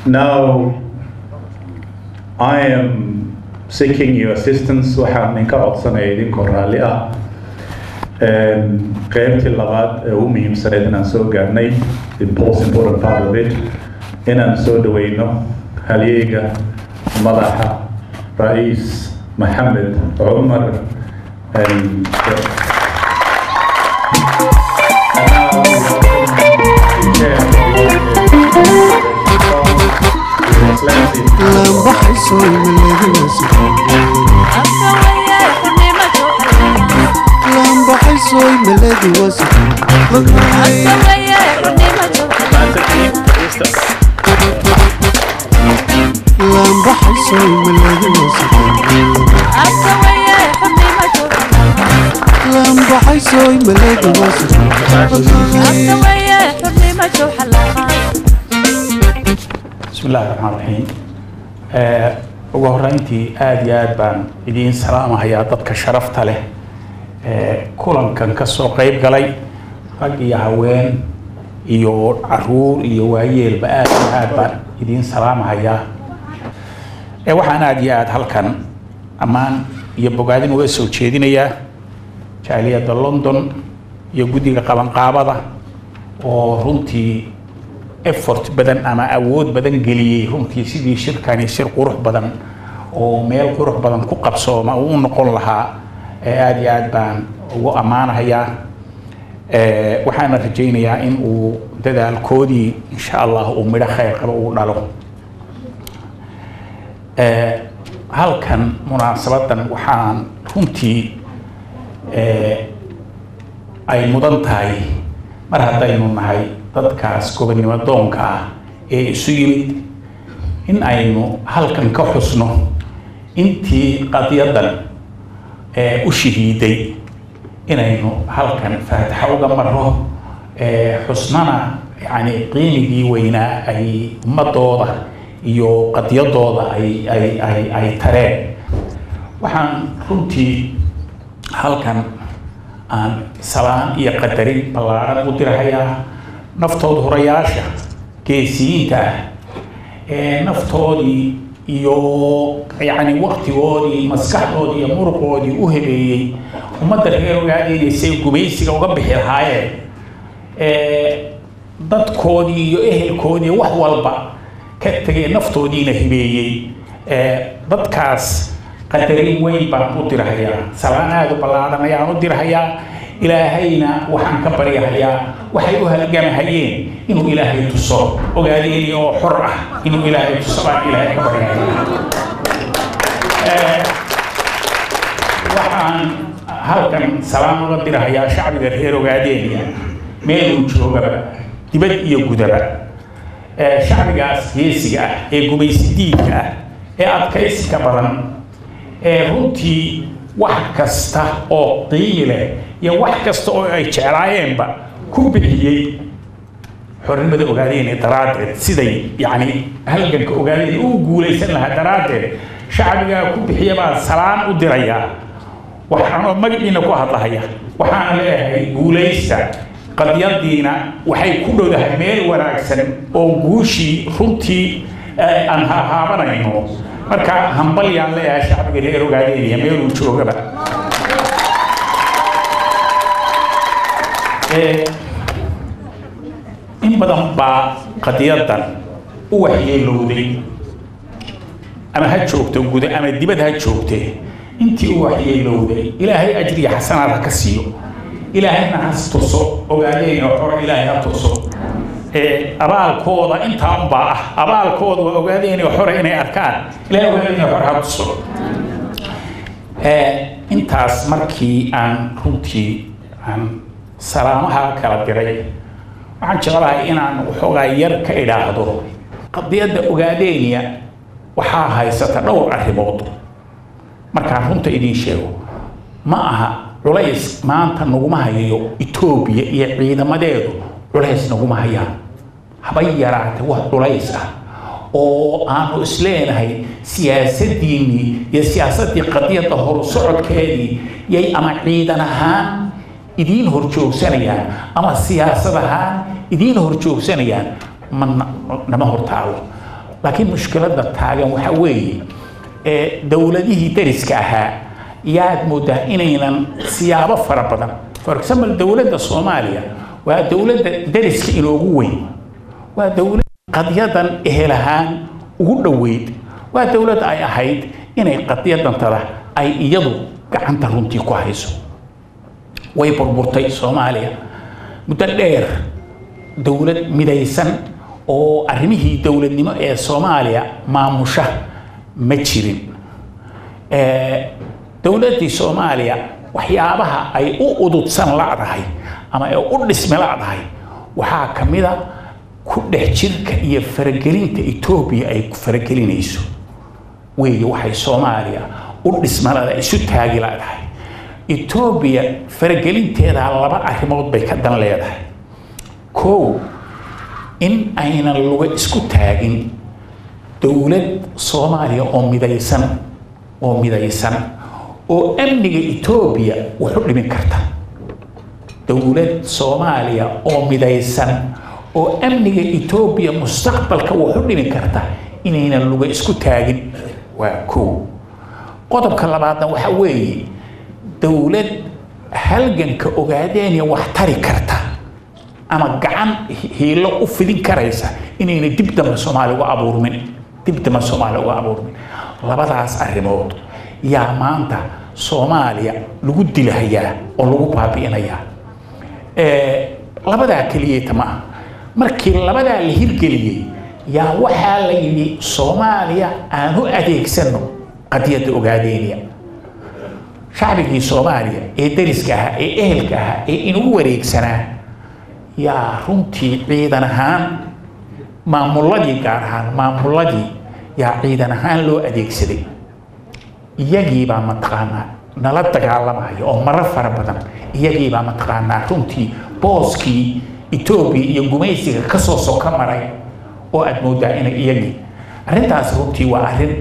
Now, I am seeking your assistance. waxaan idinka codsanaya idinkoo raalli ah qaybtii labaad ee ugu muhiimsaneed inaan soo gaarnay, the most important part of it, inaan soo dhaweyno halyeyga madaxa Rais Mohamed Omar بسم الله الرحمن الرحيم. ugu horeyntii aad iyo aad baan idiin salaamahayaa dadka sharafta leh kulankan ka soo qayb galay, rag iyo haween iyo caruur iyo waayeelba aad iyo aad baan idiin salaamahayaa. waxaan aad iyo aad halkan ammaan iyo bogaadin uga soo jeedinayaa jaaliyadda London iyo guddiga qabanqaabada oo runtii effort badan ama awood badan geliyay runtii sidii shirkani shir qurux badan oo meel qurux badan ku qabsooma uu noqon lahaa. aad iyo aad baan ugu ammaanahayaa. waxaan rajaynayaa in uu dadaalkoodii insha Allah uu midho khayr qabo uu dhalo. halkan munaasabadan waxaan runtii ay mudan tahay mar haddaynu nahay dadkaas gobonnimo doonka ah ee isu yimid in aynu halkan ka xusno intii qadiyadan u shahiiday, inaynu halkan faataxa uga marro xusnana yani qiimigii weynaa ay ummadooda iyo qadiyadooda ay tareen. waxaan runtii halkan aan salaan iyo qadarin ballaaran u dirahayaa naftooda horayaasha geesiyiinta ah ee naftoodii iyo yani waqtigoodii maskaxdoodii iyo muruqoodii u hebeeyey ummadda reer ogaadeenaysay gumaysiga uga bixi lahaayeen, dadkoodii iyo ehelkoodii wax walba ka tegay naftoodiina hibeeyey. dadkaas qadarin weyn baan u dirahayaa, salaan aad u ballaaran ayaan u dirahayaa. ilaahayna waxaan ka baryahayaa waxay u halgamahayeen inuu ilaahay tuso, ogaadeen oo xor ah inuu ilaahay tuso baan ilaahay ka baryahayaa. waxaan halkan salaan uga dirahayaa shacbiga reer Ogaadeniya meeluu joogaba dibad iyo gudaba. shacbigaas geesiga ah ee gumaysidiidka ah ee adkaysiga badan ee runtii wax kasta oo qiimo leh iyo wax kasta oo ay jeclaayeenba ku bixiyey xornimada Ogaadeniya daraadeed, siday yani halganka Ogaadeniya uu guulaysan lahaa daraadeed shacbiga ku bixiya baan salaan u dirayaa. waxaan magaciina ku hadlahaya, waxaan leeyahay guulaysta, qadiyadiina waxay ku dhowdahay meel wanaagsan oo guushii runtii aan haabanayno. marka hambalyaan leeyahay shacbiga reer Ogaadeniya meeluu joogaba. in badan baa qadiyadan u waxyeelowday, ama ha joogto guda ama dibad ha joogte. intii u waxyeelowday ilaahay ajriya xasanaad ka siiyo, ilaahayna has tuso Ogaadeniya xor, ilaahay ha tuso. abaalkooda intaan baa ah, abaalkooda waa Ogaadeniya xor inay arkaan, ilaahay Ogaadeniya xor ha tuso. intaas markii aan runtii aan salaamaha kala diray, waxaan jeclahay inaan waxoogaa yar ka idhaahdo qadiyadda Ogaadeniya waxaa haysata dhowr arrimood. markaan runta idiin sheego, ma aha culays maanta naguma hayo Itoobiya iyo ciidamadeedu, culays naguma hayaan haba yaraatee wax culays ah oo aanu isleenahay siyaasaddiinii iyo siyaasaddii qadiyadda horusocodkeedii yay ama ciidan ahaan idiin horjoogsanayaan ama siyaasad ahaan idiin horjoogsanayaan nama hortaalo. laakiin mushkiladda taagan waxa weeye dowladihii dariska ahaa yaad moodaa inaynan siyaabo fara badan for example dowladda Soomaaliya waa dowladda dariska inoogu weyn waa dowlad qadiyadan ehelahaan ugu dhaweyd waa dowlad ay ahayd inay qadiyadan tada ay iyadu gacanta runtii ku hayso way burburtay Soomaaliya muddo dheer dowlad midaysan oo arrimihii dowladnimo ee Soomaaliya maamusha ma jirin dowladii Soomaaliya waxyaabaha ay u ududsan laadahay ama ay u dhisme laadahay waxaa kamida ku dhex jirka iyo faragelinta Itoobiya ay ku faragelinayso weeye waxay Soomaaliya u dhismalada isu taagi laadahay Itoobiya faragelinteeda laba arrimood bay ka dan leedahay koow in aynan luga isku taagin dowlad Soomaaliya oo midaysan oo amniga Itoobiya wuxuu dhimin karta dowlad Soomaaliya oo midaysan oo amniga Itoobiya mustaqbalka wuxuu dhimin karta inaynan luga isku taagin waa koow qodobka labaadna waxa weeye dowlad halganka ogaadeen wax tari karta ama gacan hiilo u fidin karaysa inayna dib dambe Soomaaliya uga abuurmin labadaas arrimood yaa maanta Soomaaliya lagu dilahayaa oo lagu baabi'inayaa labadaa kaliya tama markii labadaa la hirgeliyay yaa waxaa la yidhi Soomaaliya aanu adeegsano qadiyadda ogaadeenaya shacbigii Soomaaliya ee dariska ahaa ee ehelka ahaa ee inuu wareegsanaa yaa runtii ciidan ahaan maamuladii gaar ahaan maamuladii yaa ciidan ahaan loo adeegsaday iyagii baa mataqaanaa nala dagaalamaya oo marar fara badan iyagii baa mataqaanaa runtii booskii Itoobiya iyo gumaysiga ka soo soka maray oo aad moodaa inay iyagii arrintaas runtii waa arrin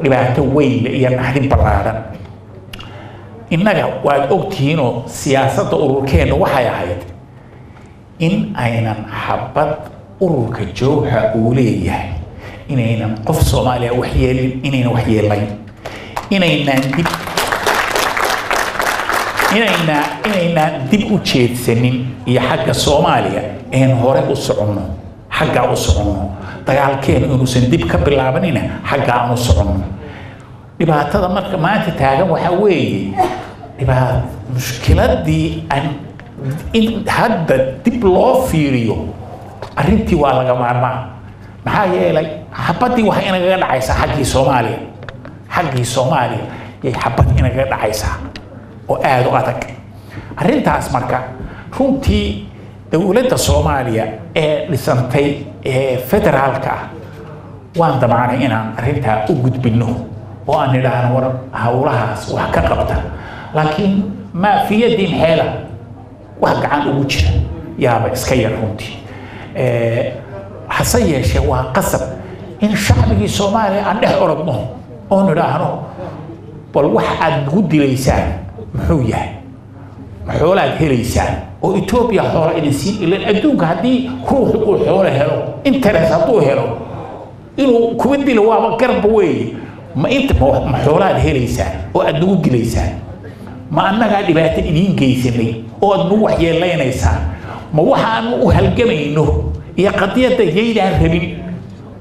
dhibaato weyn iyo naxdin ballaaran innaga waad ogtihiinoo siyaasadda ururkeena waxay ahayd in aynan xabad ururka jooha uu leeyahay inaynan qof Soomaaliya waxyeelin inaynan waxyeelayn inaynan dib u jeedsanin iyo xagga Soomaaliya een hore u soconno xagga u soconno dagaalkeena inuusan dib ka bilaabanina xagga aan u soconno dhibaatada marka maanta taagan waxa weeye mushkiladii in hadda dib loo fiiriyo arrintii waa laga maarmaan maxaa yeelay xabadii waxa inaga dhacaysa xaggii Soomaaliya yay xabad inaga dhacaysa oo aad u adag arrintaas marka runtii dowladda Soomaaliya ee dhisantay ee federaalka waan damaanay inaan arrintaa u gudbino oo aan idhaahno war hawlahaas wax ka qabta laakiin ma fi yadin xeela wax gacan ugu jira yaaba iska yar runtii hase yeeshee waa qasab in shacbigii Soomaaliya aan dhex orodno oo nidhaahno bal wax aad ugu dilaysaan muxuu yahay xoolaad helaysaan oo Itoobiya xoola idin siin ilaa adduunka haddii ruuxu uu xoolo helo interest hadduu helo inuu kuwa dilo waaba garba weeye ma inta ma xoolaad helaysaan oo aad ugu dilaysaan ma annagaa dhibaato idiin geysanay oo aad ugu waxyeeleynaysaan ma waxaan u halgamayno iyo qadiyadda yaydaan rabin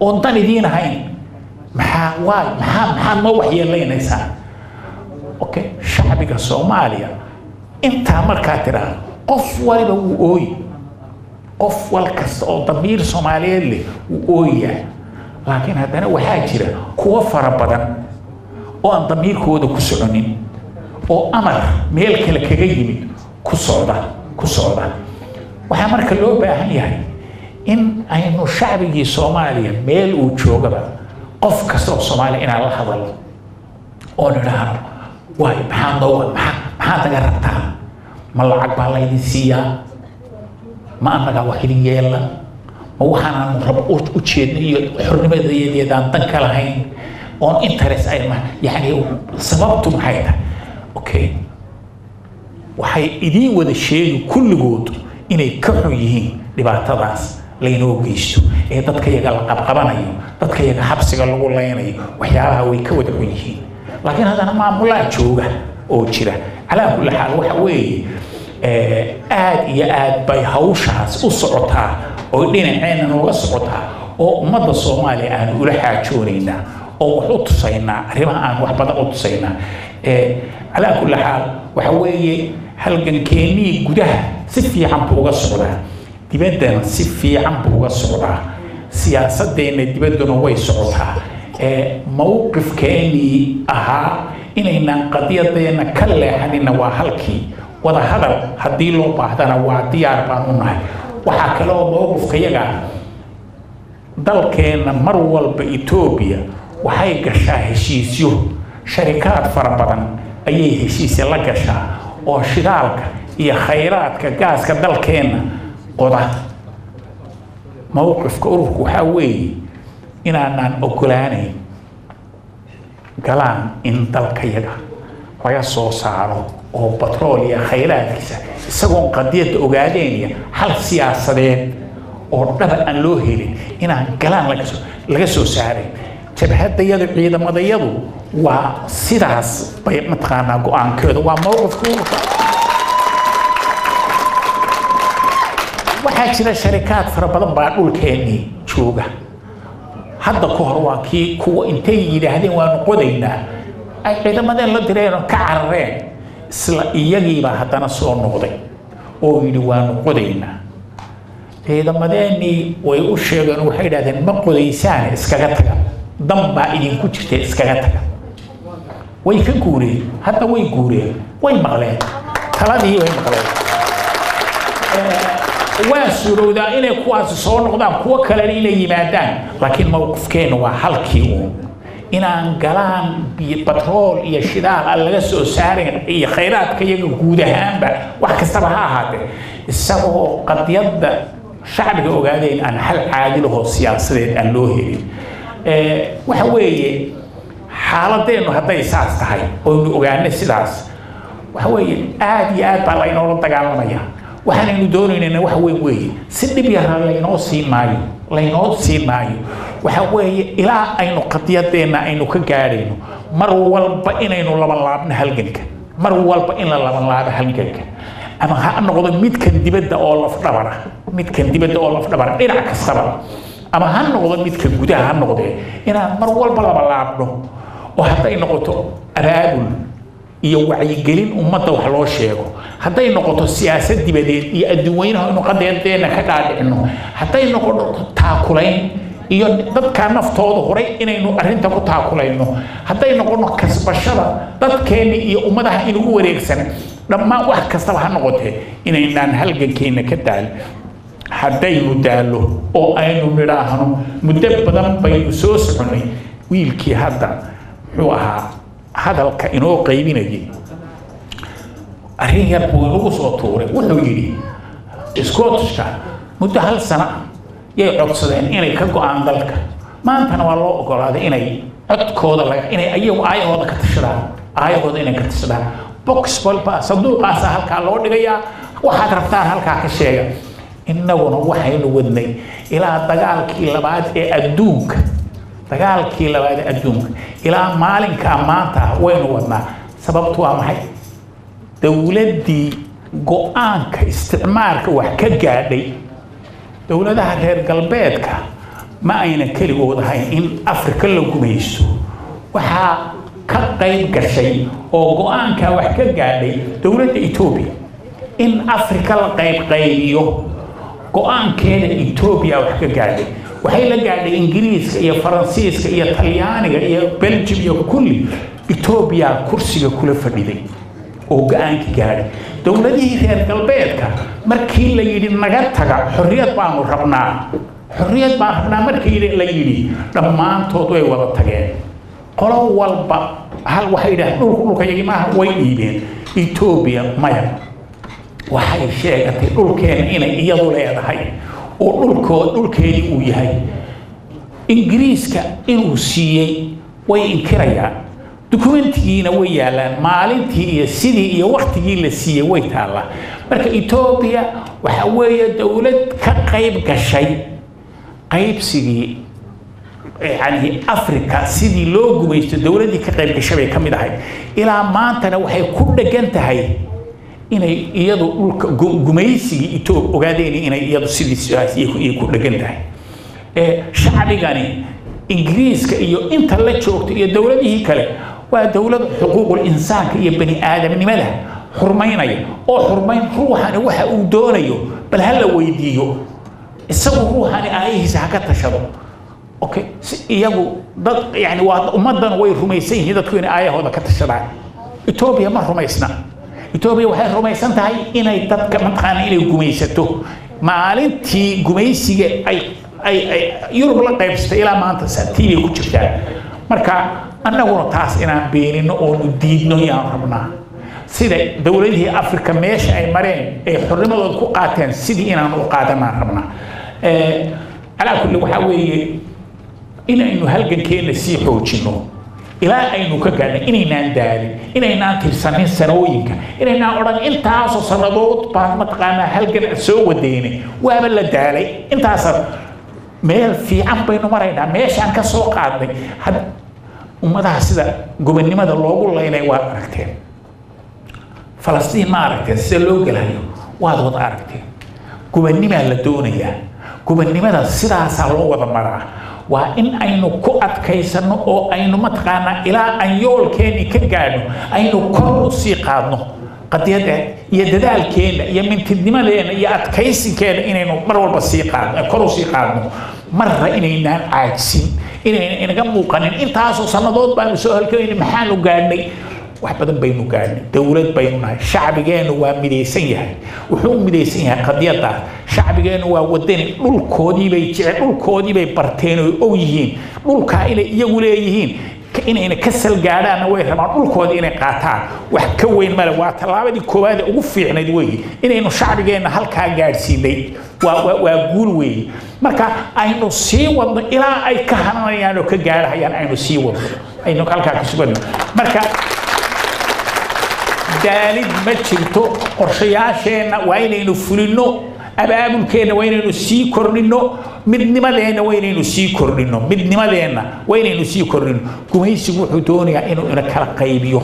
oo dan idiin ahayn maxaa ma waxyeeleynaysaa okay shacbiga Soomaaliya inta markaa tiraa qof waliba uu ooy qof wal kasta oo damiir Soomaaliyeed leh uu ooyaa laakiin haddana waxaa jira kuwa fara badan oo aan damiirkooda ku soconin oo amar meel kale kaga yimid ku socda waxaa marka loo baahan yahay in aynu shacbigii Soomaaliya meel uu joogaba qof kasta oo Soomaali inaan la hadalo oo nidhaahno waay maxaa naga rabtaa ma lacag baa laydin siiyaa ma annagaa wax idin yeela ma waxaanaan rab u jeednay iyo xornimadeedaan dan ka lahayn oon interest ay yani sababtu maxay tahay okay waxay idiin wada sheegi kulligood inay ka xun yihiin dhibaatadaas laynoo geysto ee dadka yaga la qabqabanayo dadka yaga xabsiga lagu leynayo waxyaabaha way ka wada xun yihiin laakiin haddana maamulaa jooga oo jira calaa kulli xaal waxa weeye aad iyo aad bay hawshaas u socotaa oo dhinaceena nooga socotaa oo ummadda Soomaaliya aan ula xaajoonaynaa oo wax u tusaynaa arrimaha aan wax badan u tusaynaa calaa kulli xaal waxa weeye halgankeenii gudaha si fiican buu uga socdaa dibaddana si fiican buu uga socdaa siyaasaddeena dibadduna way socotaa mowqifkeenii ahaa inaynan qadiyadeena ka leexanina waa halkii wada hadal haddii loo baahdana waa diyaar baan u nahay waxaa kale oo mowqifkayaga dalkeena mar walba Itoobiya waxay gashaa heshiisyo sharikaad fara badan ayay heshiisyo la gashaa oo shidaalka iyo khayraadka gaaska dalkeena qoda mowqifka ururku waxa weeye inaanan ogolaanayn galaan in dalkayaga laga soo saaro oo batrool iyo khayraadkiisa isagoon qadiyadda ogaadeynaya hal siyaasadeed oo dhaba aan loo helin inaan galaan laga soo saaray jabhadayadu ciidamadayadu waa sidaas bay mataqaanaa go'aankooda waa mowqifka ururka waxaa jira sharikaad fara badan baa dhulkeenii jooga hadda ka hor waa kii kuwa intay yidhaahdeen waanu qodaynaa ay ciidamadeen la direen oo ka carareen isla iyagiibaa haddana soo noqday oo yidhi waanu qodaynaa ciidamadeenii way u sheegeen waxay yidhahdeen ma qodaysaan iskaga taga dan baa idinku jirta iskaga taga way ka guureen hadda way guureen way maqleen taladii way maqleen waa suurowdaa inay kuwaasi soo noqdaan kuwa kalena inay yimaadaan laakiin mowqifkeena waa halkii uun inaan galaan batrool iyo shidaal laga soo saareen iyo khayraadka iyaga guud ahaanba wax kastaba ha ahaatee isagoo qadiyadda shacbiga ogaadeen aan hal caadil oo siyaasadeed aan loo helin waxa weeye xaaladeennu hadday saas tahay oo ogaanay sidaas waxa weeye aad iyo aad baa laynoola dagaalamayaa waxaanaynu doonaynaa wax weyn weeye si dhib yar laynoo siin maayo waxa weeye ilaa aynu qadiyadeena aynu ka gaadhayno mar walba inaynu laban laabno halganka mar walba in la laban laabo halganka ama ha noqdo midkan dibadda oo lafdhabar dhinac kastaba ama ha noqdo midka gudaha ha noqdee inaan mar walba laban laabno oo hadday noqoto abaabul iyo wacyigelin ummadda wax loo sheego hadday noqoto siyaasad dibadeed iyo adduunyanaha inuu qadiyadeena ka dhaadhicino hadday noqoto taakulayn iyo dadka naftooda horay inaynu arrinta ku taakulayno hadday noqono kasbashada dadkeena iyo ummadaha inuu wareegsan dhammaan wax kastaba ha noqotee inaynaan halgankeena ka daal haddaynu daalo oo aynu nidhaahno muddo badan baynu soo soconay wiilkii hadda muxuu ahaa hadalka inoo qaybinayay arrin yar buu inagu soo tuuray wuxuu yidhi Scottishka muddo hal sano yay codsadeen inay ka go'aan dalka maantana waa loo ogolaaday inay codkooda inay ayagu aayahooda ka tashadaan box walba sanduuqaasa halkaa loo dhigayaa waxaad rabtaan halkaa ka sheega innaguna waxaynu wadnay ilaa dagaalkii labaad ee adduunka ilaa maalinka maanta waynu wadnaa sababtu waa maxay dawladdii go'aanka isticmaalka wax ka gaadhay dawladaha reer galbeedka ma ayna keligood ahayn in Afrika la gumaysto waxaa ka qayb gashay oo go'aanka wax ka gaadhay dawladda Itoobiya in Afrika la qaybiyo go'aankeeda Itoobiya wax ka gaadhay waxay la gaadhay Ingiriiska iyo Faransiiska iyo Talyaaniga iyo Belgium iyo kulli Itoobiya kursiga kula fadhiday oo go'aanka gaadhay dawladihii reer galbeedka markii la yidhi naga taga xorriyad baan rabnaa markii la yidhi dhammaantood way wada tageen qolo walba hal waxay yidhaahdeen dhulka yagimaha way dhiibeen Itoobiya maya waxay sheegatay dhulkeena inay iyadu leedahay oo dhulkeedii uu yahay Ingiriiska inuu siiyey way inkirayaan dokumentigiina way yaalaan maalintii iyo sidii iyo waqtigii la siiyey way taala marka Itoobiya waxa weeye dawlad ka qayb gashay qaybsigii يعني أفريقيا سيدي لو جميست الدولة دي كقيب كشبه كم ده هاي إلى ما أنت لو هي كل جنت هاي إن يدو جميسي يتو وقاعدين إن يدو سيدي يكون جنت هاي شعبي يعني إنجليز كيو أنت لا تشوف الدولة دي كله ودولة حقوق الإنسان كي بني آدم نملها حرمين أو حرمين روحنا وح ودوريو بل هلا ويديو السبب روحنا أيه ساكت تشرب أوكي يجو ضد يعني ومدن ويرميسين هذا تكون آية هذا كتشرع إثيوبيا ما رميسنا إثيوبيا وحي رميسان تاعي إن يتذكر من تقاني إلى جميسته معلنتي جميسي أي يورب لا قيبست إلى ما أنت ساتيلي كتشفيا مركا أنا قلنا تاس إن بيننا أو نديدنا يا ربنا سيدا دولة أفريقيا ماش أي مرين أي حرمة القاتين سيدي إن القاتنا ربنا على كل وحوي إنه هلجن كين نسيحه وجنو إلى أي نكجنا إننا نداري إننا ترسانين سنوينك إننا أوران أنت عاصو صندوق بعد ما تقانا هلجن سوى ديني وقبل داري أنت عصر ميل في عم بينو مرينا ماشي عن كسوق عادي هذا وماذا هسدا قبل ماذا الله والله إني واركتين فلسطين ما أركتين سلوك لهيو وهذا أركتين قبل ماذا لدونيا قبل ماذا سدا سالو وذا مرة وإن أينو كؤت كيسنو أو أينو متقانا إلى أن يول كيني كجانو أينو كرو سيقانو قد يدال كين يمن تدمر لين يأت كيس كين إنه مرة بسيقان كرو سيقانو مرة إننا عاجزين إن جمو قانين إن تاسو صندوق بين سؤال كين محلو قاني واحد بينو قاني دولة بيننا شعب جانو ومديسيها وحوم مديسيها قد يطلع شعب جانو ودين الكودي بيجي الكودي بيبرتينو أويين الكائن يقوليين إن كسل قاعدة وين ما الكودي إن قاطع وحكوين ملوات الله بدي كواد وفي عنا دوي إنه شعب جانو هالكا قاعد سيدي وأقول وي مركا أينو سيوض إلى أي كهنا يعني كجارة يعني أينو سيوض أينو كالكا كسبنا مركا دالد ما جرتو قرشياشينا وينينو فلينو أبابل كينا وينينو سي كورنينو midnimadeena weynaynu sii kordhino midnimadeena weynaynu sii kordhino gumaysigu wuxuu doonayaa inuu ina kala qaybiyo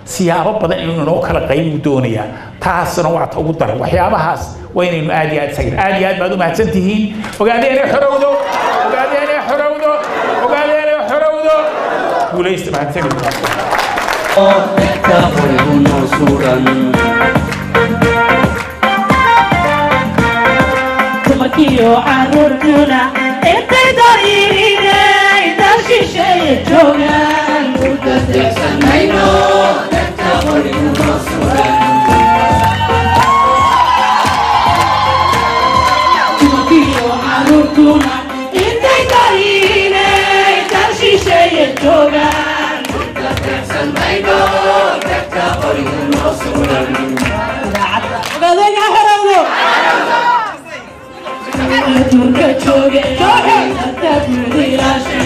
siyaabo badan inuu inoo kala qaybiyo doonayaa taasna waa ta ugu daran waxyaabahaas weynaynu aad iyo aad sagir aad iyo aad baad u mahadsantihiin ogaadeen xorowdo ogaadeen xorowdo ogaadeen xorowdo guulaysta mahadsanid Yo aruruna este dorine dashi shey jogan mudde sanayno detta borin masuran yo aruruna este dorine dashi shey jogan mudde sanayno detta borin masuran Turka choge tabudi lashe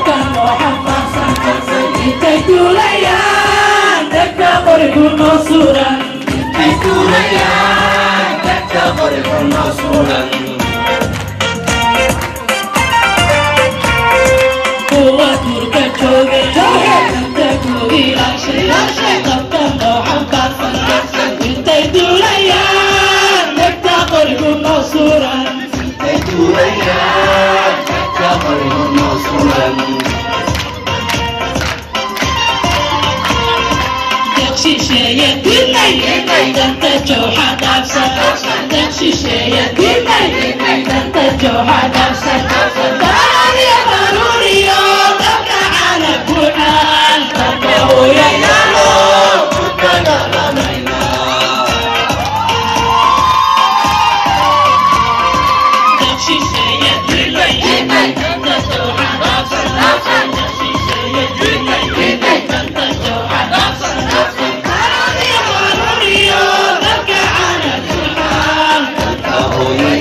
kan muhammad sallallahu itayulaya dakka qoribun masuran itayulaya dakka qoribun masuran turka choge tabudi lashe kan muhammad sallallahu itayulaya dakka qoribun masuran Oh, yeah.